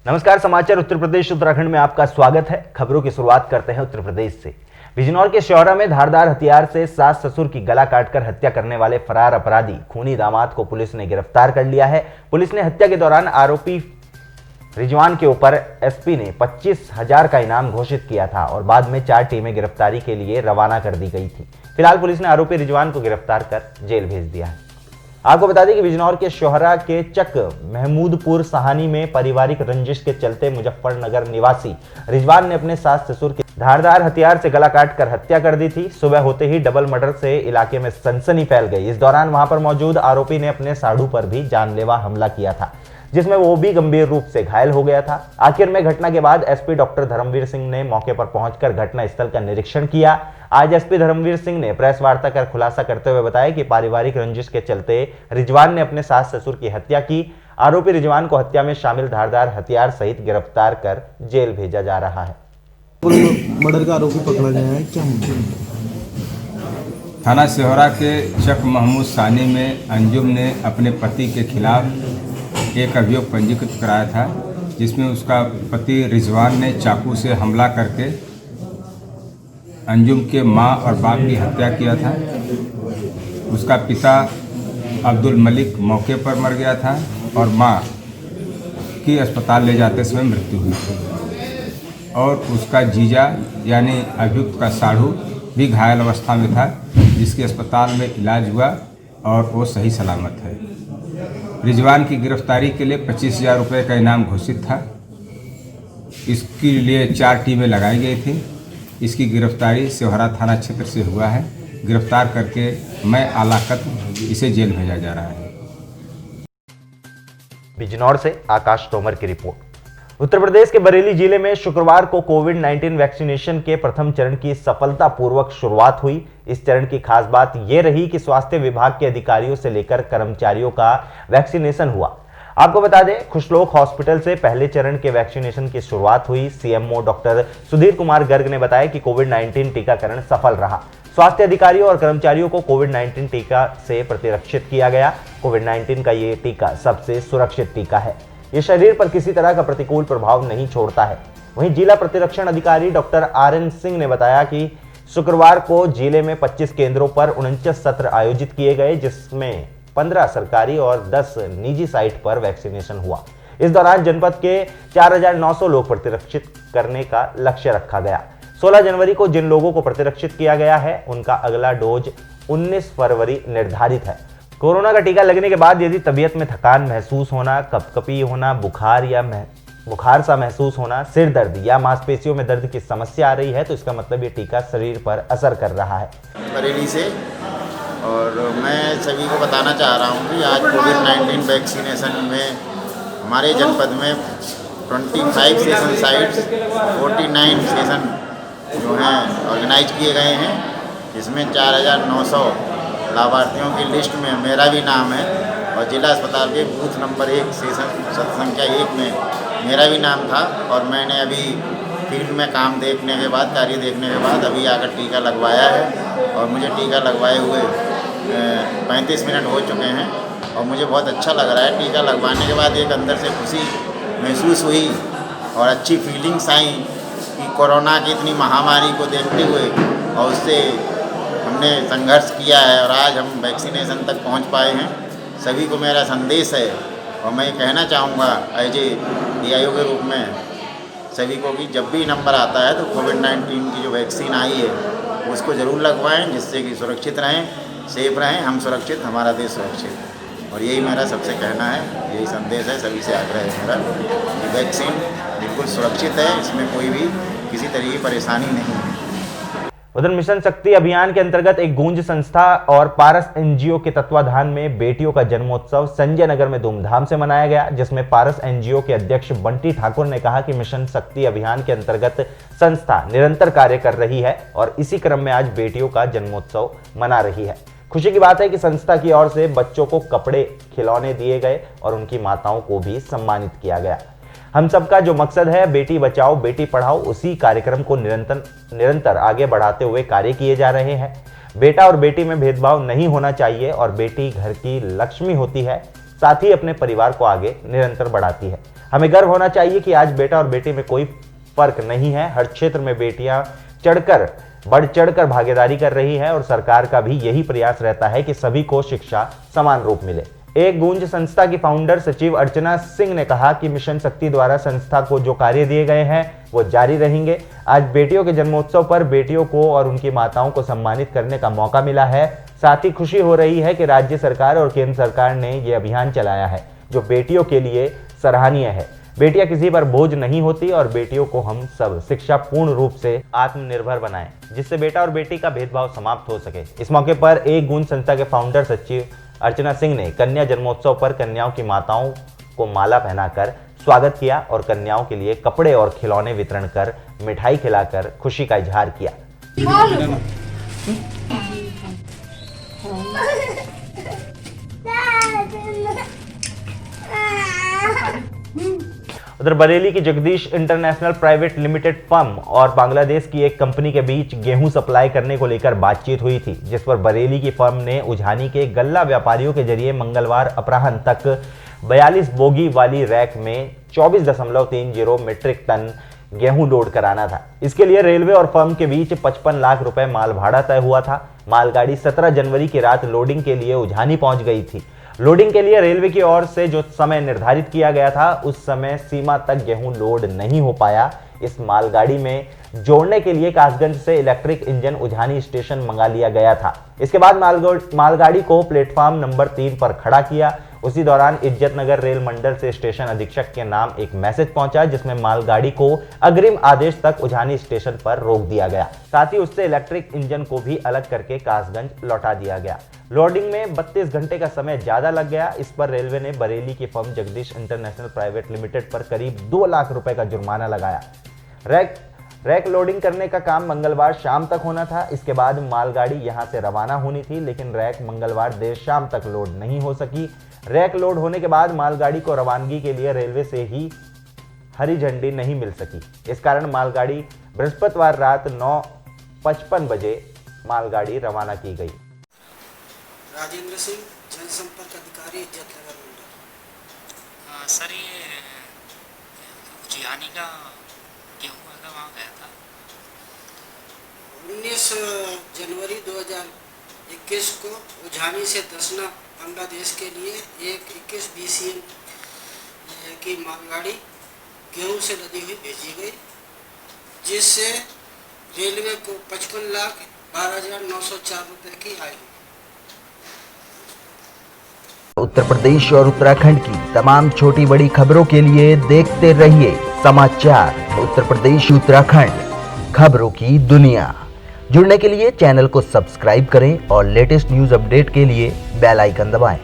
नमस्कार, समाचार उत्तर प्रदेश उत्तराखंड में आपका स्वागत है। खबरों की शुरुआत करते हैं उत्तर प्रदेश से। बिजनौर के शौरा में धारदार हथियार से सास ससुर की गला काटकर हत्या करने वाले फरार अपराधी खूनी दामाद को पुलिस ने गिरफ्तार कर लिया है। पुलिस ने हत्या के दौरान आरोपी रिजवान के ऊपर एसपी ने 25,000 का इनाम घोषित किया था और बाद में 4 टीमें गिरफ्तारी के लिए रवाना कर दी गई थी। फिलहाल पुलिस ने आरोपी रिजवान को गिरफ्तार कर जेल भेज दिया है। आपको बता दें कि बिजनौर के शोहरा के चक महमूदपुर सहानी में पारिवारिक रंजिश के चलते मुजफ्फरनगर निवासी रिजवान ने अपने सास ससुर की धारदार हथियार से गला काटकर हत्या कर दी थी। सुबह होते ही डबल मर्डर से इलाके में सनसनी फैल गई। इस दौरान वहां पर मौजूद आरोपी ने अपने साढ़ू पर भी जानलेवा हमला किया था, जिसमें वो भी गंभीर रूप से घायल हो गया था। आखिर में घटना के बाद एसपी डॉक्टर धर्मवीर सिंह ने मौके पर पहुंचकर घटनास्थल का निरीक्षण किया। आज एसपी धर्मवीर सिंह ने प्रेस वार्ता कर खुलासा करते हुए बताया कि पारिवारिक रंजिश के चलते रिजवान ने अपने सास ससुर की हत्या की। आरोपी रिजवान को हत्या में शामिल धारदार हथियार सहित गिरफ्तार कर जेल भेजा जा रहा है। मर्डर का आरोपी पकड़ा गया है क्या? थाना सिहोरा के चक महमूद सानी में अंजुम ने अपने पति के खिलाफ एक अभियोग पंजीकृत कराया था, जिसमें उसका पति रिजवान ने चाकू से हमला करके अंजुम के मां और बाप की हत्या किया था। उसका पिता अब्दुल मलिक मौके पर मर गया था और मां की अस्पताल ले जाते समय मृत्यु हुई थी और उसका जीजा यानी अभियुक्त का साढ़ू भी घायल अवस्था में था, जिसके अस्पताल में इलाज हुआ और वो सही सलामत है। रिजवान की गिरफ्तारी के लिए 25,000 रुपये का इनाम घोषित था। इसके लिए 4 टीमें लगाई गई थी। इसकी गिरफ्तारी सिहोरा थाना क्षेत्र से हुआ है। गिरफ्तार करके मैं आलाकत इसे जेल भेजा जा रहा है। बिजनौर से आकाश तोमर की रिपोर्ट। उत्तर प्रदेश के बरेली जिले में शुक्रवार को कोविड-19 वैक्सीनेशन के प्रथम चरण की सफलतापूर्वक शुरुआत हुई। इस चरण की खास बात यह रही कि स्वास्थ्य विभाग के अधिकारियों से लेकर कर्मचारियों का वैक्सीनेशन हुआ। आपको बता दें, खुशलोक हॉस्पिटल से पहले चरण के वैक्सीनेशन की शुरुआत हुई। सीएमओ डॉक्टर सुधीर कुमार गर्ग ने बताया कि कोविड-19 टीकाकरण सफल रहा। स्वास्थ्य अधिकारियों और कर्मचारियों को कोविड-19 टीका से प्रतिरक्षित किया गया। कोविड-19 का ये टीका सबसे सुरक्षित टीका है। ये शरीर पर किसी तरह का प्रतिकूल प्रभाव नहीं छोड़ता है। वहीं जिला प्रतिरक्षण अधिकारी डॉक्टर आरएन सिंह ने बताया कि शुक्रवार को जिले में 25 केंद्रों पर 49 सत्र आयोजित किए गए, जिसमें 15 सरकारी और 10 निजी साइट पर वैक्सीनेशन हुआ। इस दौरान जनपद के 4,900 लोग प्रतिरक्षित करने का लक्ष्य रखा गया। 16 जनवरी को जिन लोगों को प्रतिरक्षित किया गया है, उनका अगला डोज 19 फरवरी निर्धारित है। कोरोना का टीका लगने के बाद यदि तबीयत में थकान महसूस होना, कपकपी होना, बुखार सा महसूस होना, सिर दर्द या मांसपेशियों में दर्द की समस्या आ रही है, तो इसका मतलब ये टीका शरीर पर असर कर रहा है। बरेली से और मैं सभी को बताना चाह रहा हूँ कि आज कोविड-19 वैक्सीनेशन में हमारे जनपद में 25 सेशन साइट्स, 49 सेशन जो हैं ऑर्गेनाइज किए गए हैं, जिसमें 4,900 लाभार्थियों की लिस्ट में मेरा भी नाम है और जिला अस्पताल के बूथ नंबर 1 सेशन संख्या 1 में मेरा भी नाम था। और मैंने अभी फील्ड में काम देखने के बाद, कार्य देखने के बाद अभी आकर टीका लगवाया है और मुझे टीका लगवाए हुए 35 मिनट हो चुके हैं और मुझे बहुत अच्छा लग रहा है। टीका लगवाने के बाद एक अंदर से खुशी महसूस हुई और अच्छी फीलिंग्स आई कि कोरोना की इतनी महामारी को देखते हुए और उससे हमने संघर्ष किया है और आज हम वैक्सीनेशन तक पहुंच पाए हैं। सभी को मेरा संदेश है और मैं कहना चाहूँगा एज ए DIO के रूप में सभी को कि जब भी नंबर आता है तो कोविड-19 की जो वैक्सीन आई है उसको ज़रूर लगवाएं, जिससे कि सुरक्षित रहें, सेफ रहें, हम सुरक्षित, हमारा देश सुरक्षित। और यही मेरा सबसे कहना है, यही संदेश है, सभी से आग्रह है मेरा कि वैक्सीन बिल्कुल सुरक्षित है, इसमें कोई भी किसी तरह की परेशानी नहीं है। उधर मिशन शक्ति अभियान के अंतर्गत एक गूंज संस्था और पारस एनजीओ के तत्वाधान में बेटियों का जन्मोत्सव संजय नगर में धूमधाम से मनाया गया, जिसमें पारस एनजीओ के अध्यक्ष बंटी ठाकुर ने कहा कि मिशन शक्ति अभियान के अंतर्गत संस्था निरंतर कार्य कर रही है और इसी क्रम में आज बेटियों का जन्मोत्सव मना रही है। खुशी की बात है कि संस्था की ओर से बच्चों को कपड़े, खिलौने दिए गए और उनकी माताओं को भी सम्मानित किया गया। हम सबका जो मकसद है बेटी बचाओ बेटी पढ़ाओ, उसी कार्यक्रम को निरंतर आगे बढ़ाते हुए कार्य किए जा रहे हैं। बेटा और बेटी में भेदभाव नहीं होना चाहिए और बेटी घर की लक्ष्मी होती है, साथ ही अपने परिवार को आगे निरंतर बढ़ाती है। हमें गर्व होना चाहिए कि आज बेटा और बेटी में कोई फर्क नहीं है। हर क्षेत्र में बेटियां बढ़ चढ़कर भागीदारी कर रही है और सरकार का भी यही प्रयास रहता है कि सभी को शिक्षा समान रूप मिले। एक गूंज संस्था की फाउंडर सचिव अर्चना सिंह ने कहा कि मिशन शक्ति द्वारा संस्था को जो कार्य दिए गए हैं वो जारी रहेंगे। आज बेटियों के जन्मोत्सव पर बेटियों को और उनकी माताओं को सम्मानित करने का मौका मिला है। साथ ही खुशी हो रही है कि राज्य सरकार और केंद्र सरकार ने ये अभियान चलाया है जो बेटियों के लिए सराहनीय है। बेटियां किसी पर बोझ नहीं होती और बेटियों को हम सब शिक्षा पूर्ण रूप से आत्मनिर्भर बनाएं, जिससे बेटा और बेटी का भेदभाव समाप्त हो सके। इस मौके पर एक गूंज संस्था के फाउंडर सचिव अर्चना सिंह ने कन्या जन्मोत्सव पर कन्याओं की माताओं को माला पहनाकर स्वागत किया और कन्याओं के लिए कपड़े और खिलौने वितरण कर मिठाई खिलाकर खुशी का इजहार किया। उधर बरेली की Jagdish international private limited firm और बांग्लादेश की एक कंपनी के बीच गेहूं सप्लाई करने को लेकर बातचीत हुई थी, जिस पर बरेली की फर्म ने उझानी के गल्ला व्यापारियों के जरिए मंगलवार अपराह्न तक 42 बोगी वाली रैक में 24.30 मीट्रिक टन गेहूं लोड कराना था। इसके लिए रेलवे और फर्म के बीच 55 लाख रुपए माल भाड़ा तय हुआ था। मालगाड़ी 17 जनवरी की रात लोडिंग के लिए उझानी पहुंच गई थी। लोडिंग के लिए रेलवे की ओर से जो समय निर्धारित किया गया था उस समय सीमा तक गेहूं लोड नहीं हो पाया। इस मालगाड़ी में जोड़ने के लिए कासगंज से इलेक्ट्रिक इंजन उझानी स्टेशन मंगा लिया गया था। इसके बाद मालगाड़ी को प्लेटफॉर्म नंबर 3 पर खड़ा किया। उसी दौरान इज्जतनगर रेल मंडल से स्टेशन अधीक्षक के नाम एक मैसेज पहुंचा, जिसमें मालगाड़ी को अग्रिम आदेश तक उझानी स्टेशन पर रोक दिया गया। साथ ही उससे इलेक्ट्रिक इंजन को भी अलग करके कासगंज लौटा दिया गया। लोडिंग में 32 घंटे का समय ज्यादा लग गया। इस पर रेलवे ने बरेली की firm Jagdish international private limited पर करीब 2 लाख रुपए का जुर्माना लगाया। रैक लोडिंग करने का काम मंगलवार शाम तक होना था। इसके बाद मालगाड़ी यहां से रवाना होनी थी, लेकिन रैक मंगलवार देर शाम तक लोड नहीं हो सकी। रैक लोड होने के बाद मालगाड़ी को रवानगी के लिए रेलवे से ही हरी झंडी नहीं मिल सकी। इस कारण मालगाड़ी बृहस्पतिवार रात 9:55 बजे मालगाड़ी रवाना की गई। राजेंद्र सिंह, जनसंपर्क अधिकारी, इज्जतनगर मंडल। सर ये उजियानी का गेहूँ वाला वहाँ गया था 19 जनवरी 2021 को उझानी से दसना बांग्लादेश के लिए एक 21 BCM की मालगाड़ी गेहूं से लदी हुई भेजी गई, जिससे रेलवे को 55,12,904 रुपये की आई। उत्तर प्रदेश और उत्तराखंड की तमाम छोटी बड़ी खबरों के लिए देखते रहिए समाचार उत्तर प्रदेश उत्तराखंड, खबरों की दुनिया। जुड़ने के लिए चैनल को सब्सक्राइब करें और लेटेस्ट न्यूज अपडेट के लिए बेल आइकन दबाएं।